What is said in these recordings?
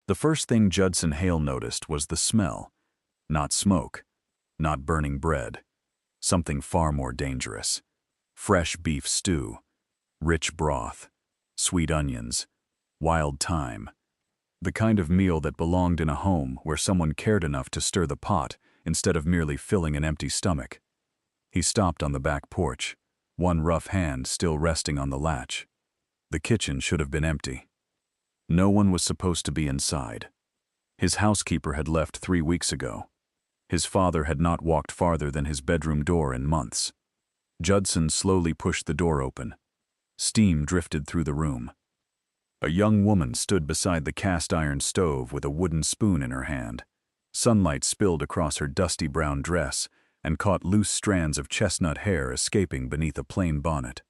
The first thing Judson Hail noticed was the smell. Not smoke, not burning bread. Something far more dangerous. Fresh beef stew, rich broth, sweet onions, wild thyme. The kind of meal that belonged in a home where someone cared enough to stir the pot instead of merely filling an empty stomach. He stopped on the back porch, one rough hand still resting on the latch. The kitchen should have been empty. No one was supposed to be inside. His housekeeper had left 3 weeks ago. His father had not walked farther than his bedroom door in months. Judson slowly pushed the door open. Steam drifted through the room. A young woman stood beside the cast-iron stove with a wooden spoon in her hand. Sunlight spilled across her dusty brown dress and caught loose strands of chestnut hair escaping beneath a plain bonnet.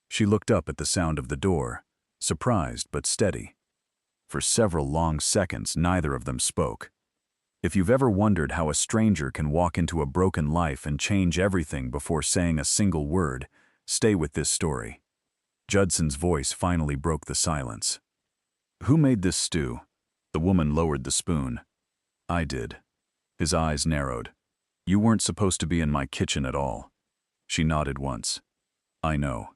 She looked up at the sound of the door, surprised but steady. For several long seconds, neither of them spoke. If you've ever wondered how a stranger can walk into a broken life and change everything before saying a single word, stay with this story. Judson's voice finally broke the silence. "Who made this stew?" The woman lowered the spoon. "I did." His eyes narrowed. "You weren't supposed to be in my kitchen at all." She nodded once. "I know."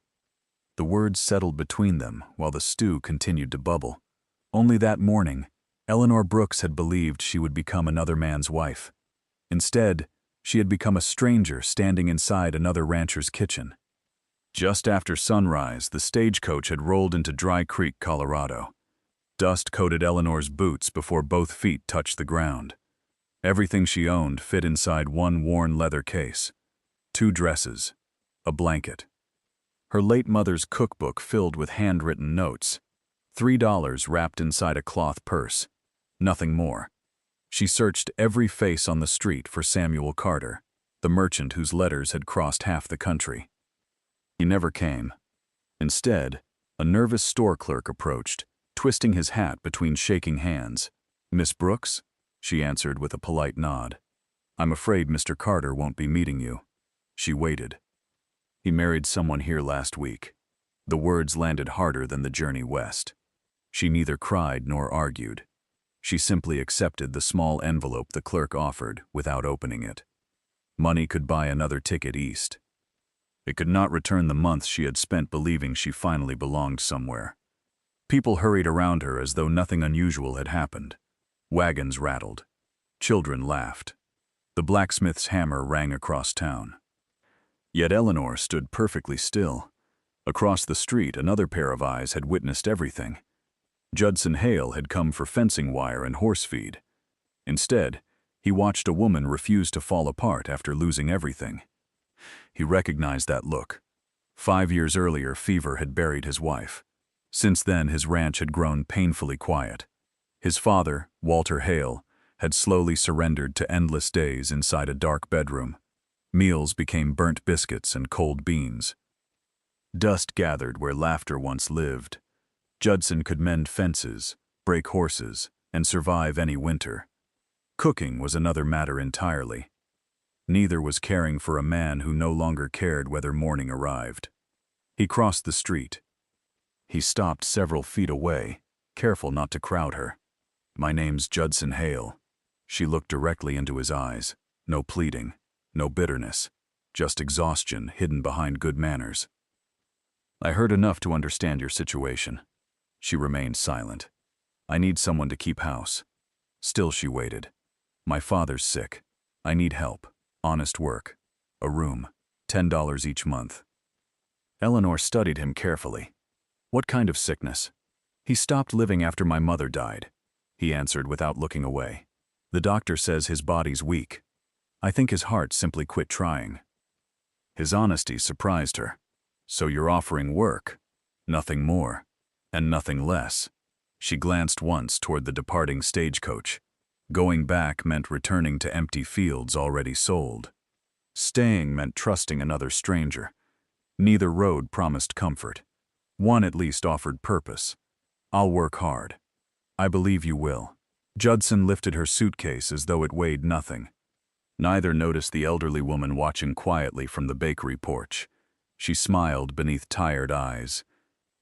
The words settled between them while the stew continued to bubble. Only that morning, Eleanor Brooks had believed she would become another man's wife. Instead, she had become a stranger standing inside another rancher's kitchen. Just after sunrise, the stagecoach had rolled into Dry Creek, Colorado. Dust coated Eleanor's boots before both feet touched the ground. Everything she owned fit inside one worn leather case. 2 dresses, a blanket. Her late mother's cookbook filled with handwritten notes. $3 wrapped inside a cloth purse. Nothing more. She searched every face on the street for Samuel Carter, the merchant whose letters had crossed half the country. He never came. Instead, a nervous store clerk approached, twisting his hat between shaking hands. "Miss Brooks?" she answered with a polite nod. "I'm afraid Mr. Carter won't be meeting you." She waited. "He married someone here last week." The words landed harder than the journey west. She neither cried nor argued. She simply accepted the small envelope the clerk offered without opening it. Money could buy another ticket east. It could not return the months she had spent believing she finally belonged somewhere. People hurried around her as though nothing unusual had happened. Wagons rattled. Children laughed. The blacksmith's hammer rang across town. Yet Eleanor stood perfectly still. Across the street, another pair of eyes had witnessed everything. Judson Hail had come for fencing wire and horse feed. Instead, he watched a woman refuse to fall apart after losing everything. He recognized that look. 5 years earlier, fever had buried his wife. Since then, his ranch had grown painfully quiet. His father, Walter Hail, had slowly surrendered to endless days inside a dark bedroom. Meals became burnt biscuits and cold beans. Dust gathered where laughter once lived. Judson could mend fences, break horses, and survive any winter. Cooking was another matter entirely. Neither was caring for a man who no longer cared whether morning arrived. He crossed the street. He stopped several feet away, careful not to crowd her. "My name's Judson Hail." She looked directly into his eyes. No pleading, no bitterness, just exhaustion hidden behind good manners. "I heard enough to understand your situation." She remained silent. "I need someone to keep house." Still she waited. "My father's sick. I need help. Honest work. A room. $10 each month." Eleanor studied him carefully. "What kind of sickness?" "He stopped living after my mother died," he answered without looking away. "The doctor says his body's weak. I think his heart simply quit trying." His honesty surprised her. "So you're offering work. Nothing more. And nothing less." She glanced once toward the departing stagecoach. Going back meant returning to empty fields already sold. Staying meant trusting another stranger. Neither road promised comfort. One at least offered purpose. "I'll work hard." "I believe you will." Judson lifted her suitcase as though it weighed nothing. Neither noticed the elderly woman watching quietly from the bakery porch. She smiled beneath tired eyes.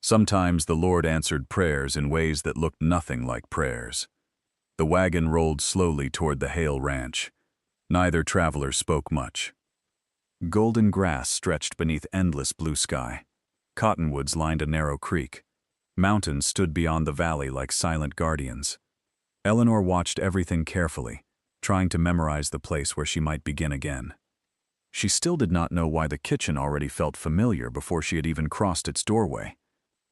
Sometimes the Lord answered prayers in ways that looked nothing like prayers. The wagon rolled slowly toward the Hail ranch. Neither traveler spoke much. Golden grass stretched beneath endless blue sky. Cottonwoods lined a narrow creek. Mountains stood beyond the valley like silent guardians. Eleanor watched everything carefully, trying to memorize the place where she might begin again. She still did not know why the kitchen already felt familiar before she had even crossed its doorway.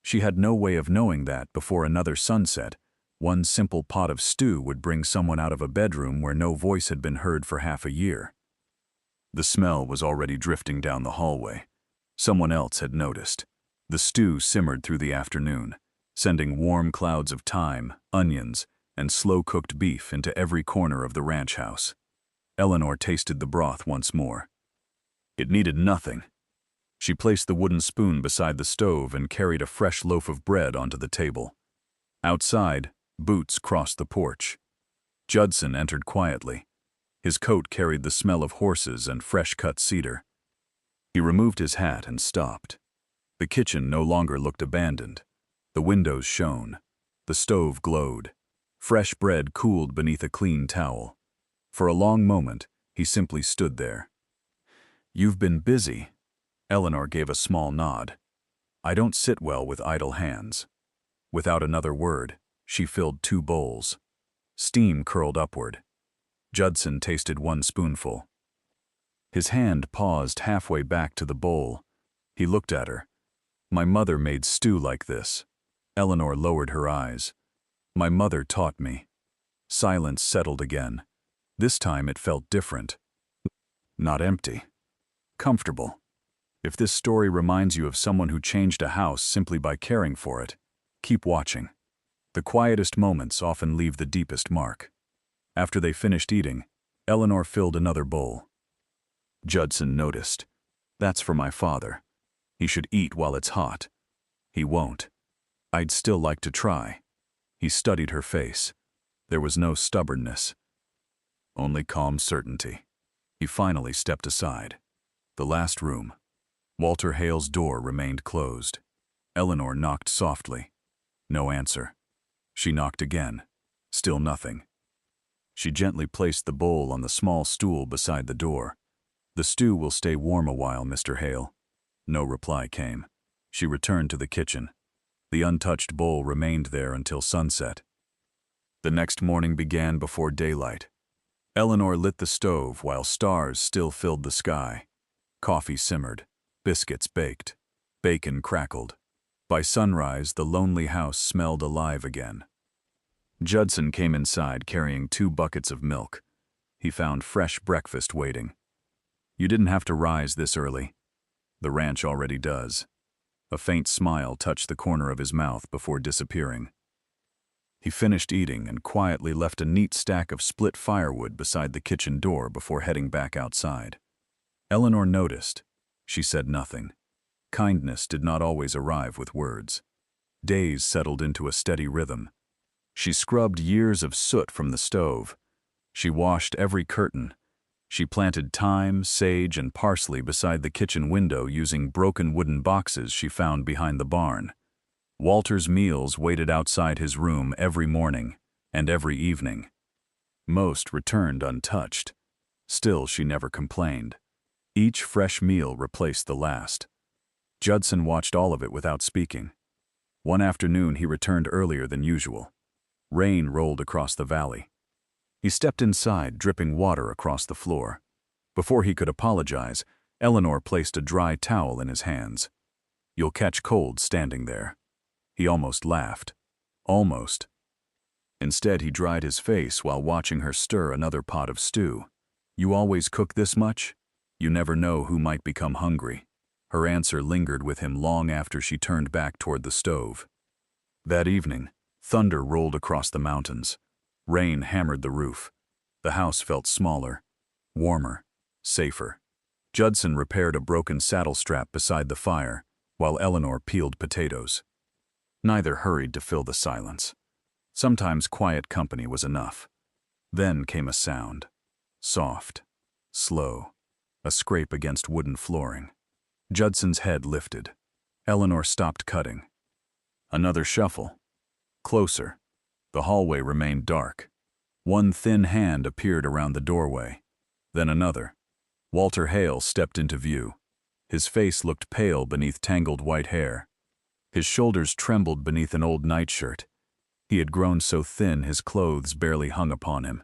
She had no way of knowing that before another sunset, one simple pot of stew would bring someone out of a bedroom where no voice had been heard for half a year. The smell was already drifting down the hallway. Someone else had noticed. The stew simmered through the afternoon, sending warm clouds of thyme, onions, and slow-cooked beef into every corner of the ranch house. Eleanor tasted the broth once more. It needed nothing. She placed the wooden spoon beside the stove and carried a fresh loaf of bread onto the table. Outside, Boots crossed the porch. Judson entered quietly. His coat carried the smell of horses and fresh-cut cedar. He removed his hat and stopped. The kitchen no longer looked abandoned. The windows shone. The stove glowed. Fresh bread cooled beneath a clean towel. For a long moment, he simply stood there. "You've been busy." Eleanor gave a small nod. "I don't sit well with idle hands." Without another word, she filled 2 bowls. Steam curled upward. Judson tasted 1 spoonful. His hand paused halfway back to the bowl. He looked at her. "My mother made stew like this." Eleanor lowered her eyes. "My mother taught me." Silence settled again. This time it felt different. Not empty. Comfortable. If this story reminds you of someone who changed a house simply by caring for it, keep watching. The quietest moments often leave the deepest mark. After they finished eating, Eleanor filled another bowl. Judson noticed. "That's for my father. He should eat while it's hot." "He won't." "I'd still like to try." He studied her face. There was no stubbornness, only calm certainty. He finally stepped aside. The last room. Walter Hale's door remained closed. Eleanor knocked softly. No answer. She knocked again. Still nothing. She gently placed the bowl on the small stool beside the door. "The stew will stay warm a while, Mr. Hale." No reply came. She returned to the kitchen. The untouched bowl remained there until sunset. The next morning began before daylight. Eleanor lit the stove while stars still filled the sky. Coffee simmered. Biscuits baked. Bacon crackled. By sunrise, the lonely house smelled alive again. Judson came inside carrying 2 buckets of milk. He found fresh breakfast waiting. "You didn't have to rise this early." "The ranch already does." A faint smile touched the corner of his mouth before disappearing. He finished eating and quietly left a neat stack of split firewood beside the kitchen door before heading back outside. Eleanor noticed. She said nothing. Kindness did not always arrive with words. Days settled into a steady rhythm. She scrubbed years of soot from the stove. She washed every curtain. She planted thyme, sage, and parsley beside the kitchen window using broken wooden boxes she found behind the barn. Walter's meals waited outside his room every morning and every evening. Most returned untouched. Still, she never complained. Each fresh meal replaced the last. Judson watched all of it without speaking. One afternoon, he returned earlier than usual. Rain rolled across the valley. He stepped inside, dripping water across the floor. Before he could apologize, Eleanor placed a dry towel in his hands. "You'll catch cold standing there." He almost laughed. Almost. Instead, he dried his face while watching her stir another pot of stew. "You always cook this much? You never know who might become hungry." Her answer lingered with him long after she turned back toward the stove. That evening, thunder rolled across the mountains. Rain hammered the roof. The house felt smaller, warmer, safer. Judson repaired a broken saddle strap beside the fire, while Eleanor peeled potatoes. Neither hurried to fill the silence. Sometimes quiet company was enough. Then came a sound. Soft, slow, a scrape against wooden flooring. Judson's head lifted. Eleanor stopped cutting. Another shuffle. Closer. The hallway remained dark. One thin hand appeared around the doorway. Then another. Walter Hale stepped into view. His face looked pale beneath tangled white hair. His shoulders trembled beneath an old nightshirt. He had grown so thin his clothes barely hung upon him.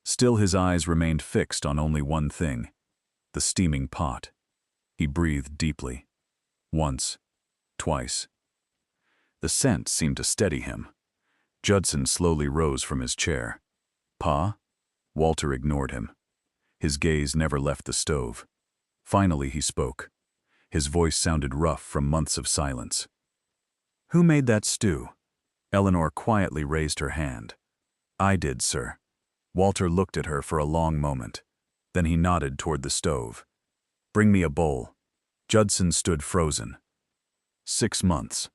Still his eyes remained fixed on only one thing, the steaming pot. He breathed deeply. Once. Twice. The scent seemed to steady him. Judson slowly rose from his chair. "Pa?" Walter ignored him. His gaze never left the stove. Finally he spoke. His voice sounded rough from months of silence. "Who made that stew?" Eleanor quietly raised her hand. "I did, sir." Walter looked at her for a long moment. Then he nodded toward the stove. "Bring me a bowl." Judson stood frozen. 6 months.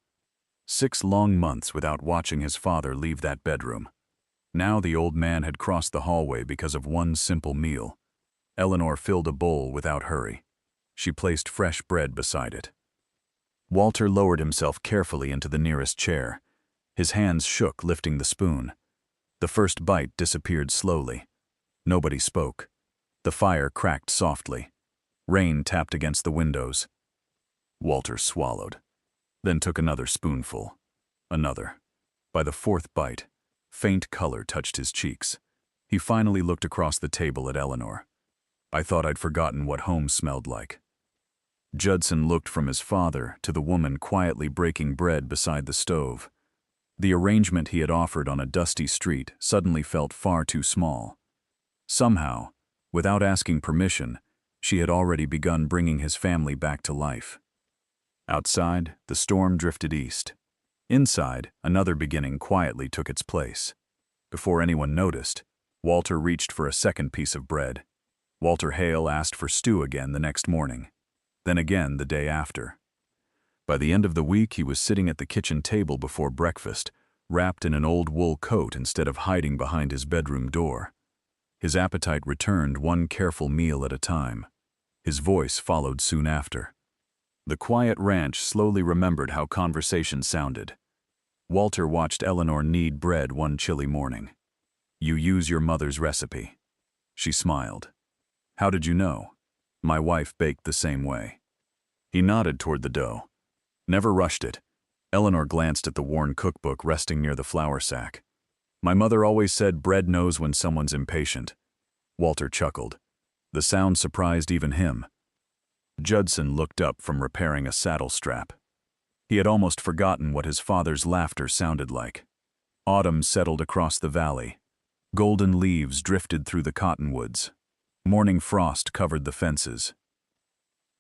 6 long months without watching his father leave that bedroom. Now the old man had crossed the hallway because of one simple meal. Eleanor filled a bowl without hurry. She placed fresh bread beside it. Walter lowered himself carefully into the nearest chair. His hands shook, lifting the spoon. The first bite disappeared slowly. Nobody spoke. The fire cracked softly. Rain tapped against the windows. Walter swallowed, then took another spoonful. Another. By the 4th bite, faint color touched his cheeks. He finally looked across the table at Eleanor. "I thought I'd forgotten what home smelled like." Judson looked from his father to the woman quietly breaking bread beside the stove. The arrangement he had offered on a dusty street suddenly felt far too small. Somehow, without asking permission, she had already begun bringing his family back to life. Outside, the storm drifted east. Inside, another beginning quietly took its place. Before anyone noticed, Walter reached for a second piece of bread. Walter Hale asked for stew again the next morning, then again the day after. By the end of the week, he was sitting at the kitchen table before breakfast, wrapped in an old wool coat instead of hiding behind his bedroom door. His appetite returned one careful meal at a time. His voice followed soon after. The quiet ranch slowly remembered how conversation sounded. Walter watched Eleanor knead bread one chilly morning. "You use your mother's recipe." She smiled. "How did you know?" "My wife baked the same way." He nodded toward the dough. "Never rushed it." Eleanor glanced at the worn cookbook resting near the flour sack. "My mother always said bread knows when someone's impatient." Walter chuckled. The sound surprised even him. Judson looked up from repairing a saddle strap. He had almost forgotten what his father's laughter sounded like. Autumn settled across the valley. Golden leaves drifted through the cottonwoods. Morning frost covered the fences.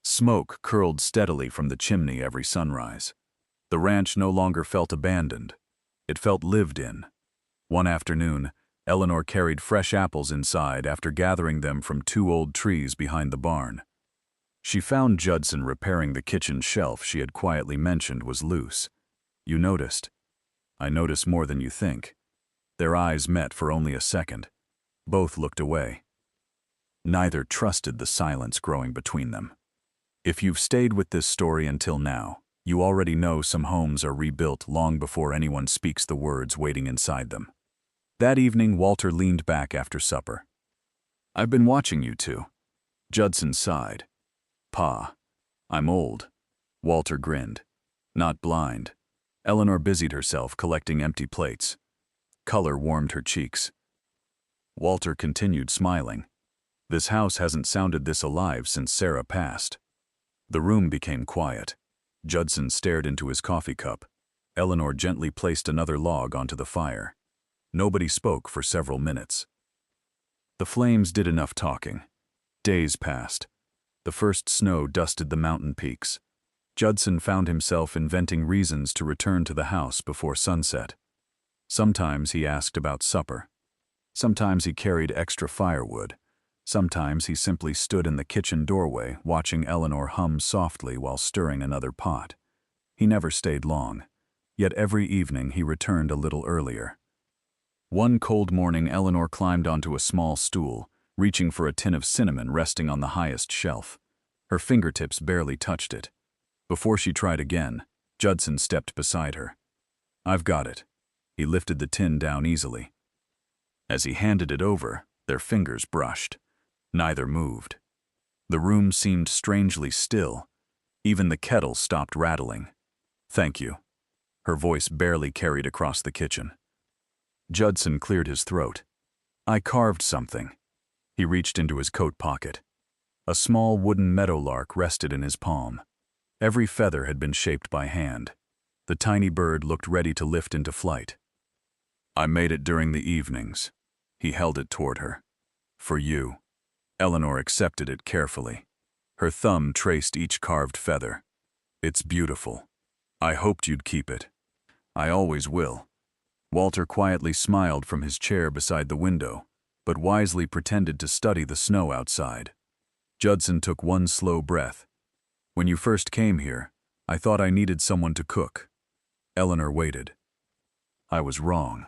Smoke curled steadily from the chimney every sunrise. The ranch no longer felt abandoned. It felt lived in. One afternoon, Eleanor carried fresh apples inside after gathering them from 2 old trees behind the barn. She found Judson repairing the kitchen shelf she had quietly mentioned was loose. "You noticed?" "I notice more than you think." Their eyes met for only a second. Both looked away. Neither trusted the silence growing between them. If you've stayed with this story until now, you already know some homes are rebuilt long before anyone speaks the words waiting inside them. That evening, Walter leaned back after supper. "I've been watching you two." Judson sighed. "Pa, I'm old." Walter grinned. "Not blind." Eleanor busied herself collecting empty plates. Color warmed her cheeks. Walter continued smiling. "This house hasn't sounded this alive since Sarah passed." The room became quiet. Judson stared into his coffee cup. Eleanor gently placed another log onto the fire. Nobody spoke for several minutes. The flames did enough talking. Days passed. The first snow dusted the mountain peaks. Judson found himself inventing reasons to return to the house before sunset. Sometimes he asked about supper. Sometimes he carried extra firewood. Sometimes he simply stood in the kitchen doorway watching Eleanor hum softly while stirring another pot. He never stayed long, yet every evening he returned a little earlier. One cold morning, Eleanor climbed onto a small stool, reaching for a tin of cinnamon resting on the highest shelf. Her fingertips barely touched it. Before she tried again, Judson stepped beside her. "I've got it." He lifted the tin down easily. As he handed it over, their fingers brushed. Neither moved. The room seemed strangely still. Even the kettle stopped rattling. "Thank you." Her voice barely carried across the kitchen. Judson cleared his throat. "I carved something." He reached into his coat pocket. A small wooden meadowlark rested in his palm. Every feather had been shaped by hand. The tiny bird looked ready to lift into flight. "I made it during the evenings." He held it toward her. "For you." Eleanor accepted it carefully. Her thumb traced each carved feather. "It's beautiful. I hoped you'd keep it." "I always will." Walter quietly smiled from his chair beside the window, but wisely pretended to study the snow outside. Judson took one slow breath. "When you first came here, I thought I needed someone to cook." Eleanor waited. "I was wrong."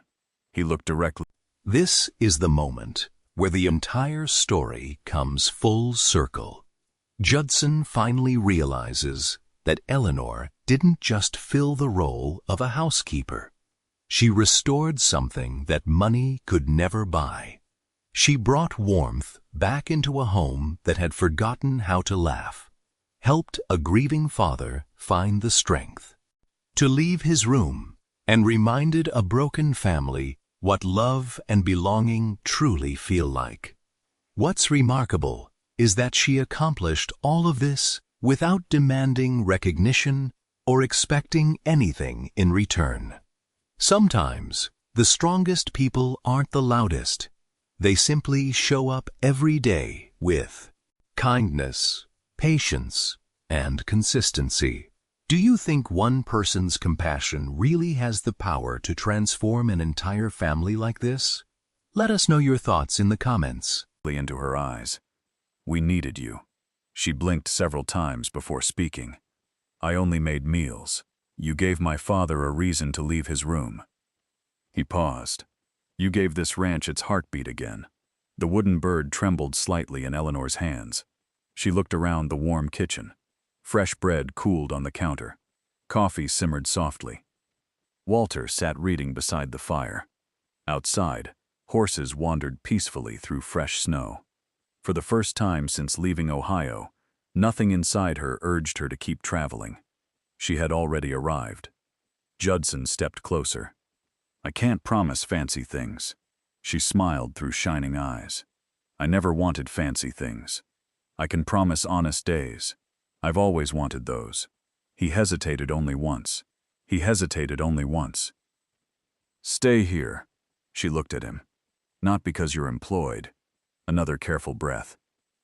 He looked directly. This is the moment where the entire story comes full circle. Judson finally realizes that Eleanor didn't just fill the role of a housekeeper. She restored something that money could never buy. She brought warmth back into a home that had forgotten how to laugh, helped a grieving father find the strength to leave his room, and reminded a broken family what love and belonging truly feel like. What's remarkable is that she accomplished all of this without demanding recognition or expecting anything in return. Sometimes, the strongest people aren't the loudest. They simply show up every day with kindness, patience, and consistency. Do you think one person's compassion really has the power to transform an entire family like this? Let us know your thoughts in the comments. Into her eyes. "We needed you." She blinked several times before speaking. "I only made meals. You gave my father a reason to leave his room." He paused. "You gave this ranch its heartbeat again." The wooden bird trembled slightly in Eleanor's hands. She looked around the warm kitchen. Fresh bread cooled on the counter. Coffee simmered softly. Walter sat reading beside the fire. Outside, horses wandered peacefully through fresh snow. For the first time since leaving Ohio, nothing inside her urged her to keep traveling. She had already arrived. Judson stepped closer. "I can't promise fancy things." She smiled through shining eyes. "I never wanted fancy things. I can promise honest days. I've always wanted those." He hesitated only once. "Stay here." She looked at him. "Not because you're employed." Another careful breath.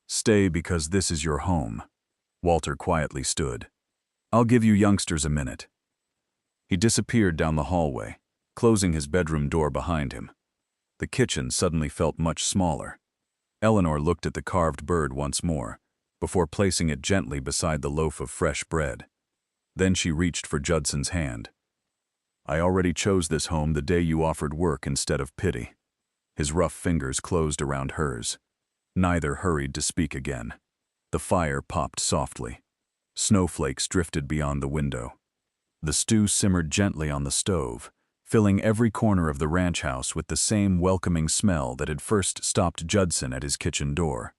"Stay because this is your home." Walter quietly stood. "I'll give you youngsters a minute." He disappeared down the hallway, closing his bedroom door behind him. The kitchen suddenly felt much smaller. Eleanor looked at the carved bird once more, before placing it gently beside the loaf of fresh bread. Then she reached for Judson's hand. "I already chose this home the day you offered work instead of pity." His rough fingers closed around hers. Neither hurried to speak again. The fire popped softly. Snowflakes drifted beyond the window. The stew simmered gently on the stove, filling every corner of the ranch house with the same welcoming smell that had first stopped Judson at his kitchen door.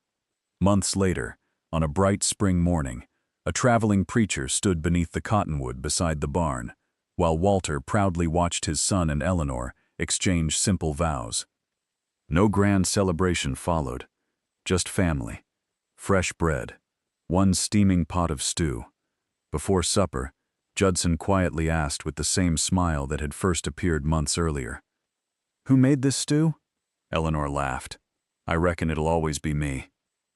Months later, on a bright spring morning, a traveling preacher stood beneath the cottonwood beside the barn, while Walter proudly watched his son and Eleanor exchange simple vows. No grand celebration followed, just family, fresh bread, one steaming pot of stew. Before supper, Judson quietly asked with the same smile that had first appeared months earlier, "Who made this stew?" Eleanor laughed. "I reckon it'll always be me."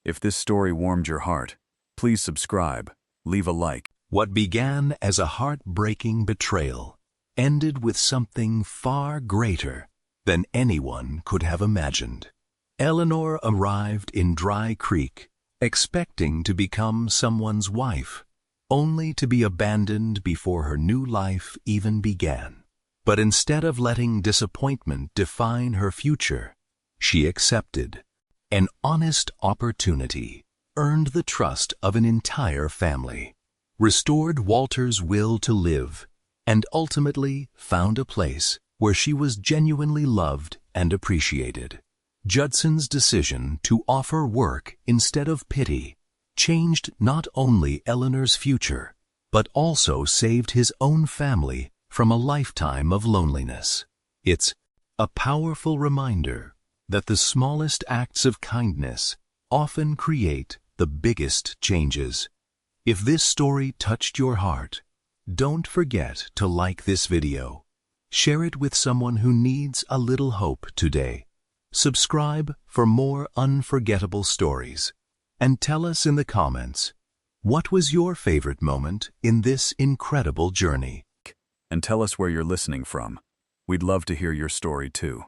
If this story warmed your heart, please subscribe, leave a like. What began as a heartbreaking betrayal ended with something far greater than anyone could have imagined. Eleanor arrived in Dry Creek, expecting to become someone's wife, only to be abandoned before her new life even began. But instead of letting disappointment define her future, she accepted an honest opportunity, earned the trust of an entire family, restored Walter's will to live, and ultimately found a place where she was genuinely loved and appreciated. Judson's decision to offer work instead of pity changed not only Eleanor's future, but also saved his own family from a lifetime of loneliness. It's a powerful reminder that the smallest acts of kindness often create the biggest changes. If this story touched your heart, don't forget to like this video. Share it with someone who needs a little hope today. Subscribe for more unforgettable stories. And tell us in the comments, what was your favorite moment in this incredible journey? And tell us where you're listening from. We'd love to hear your story too.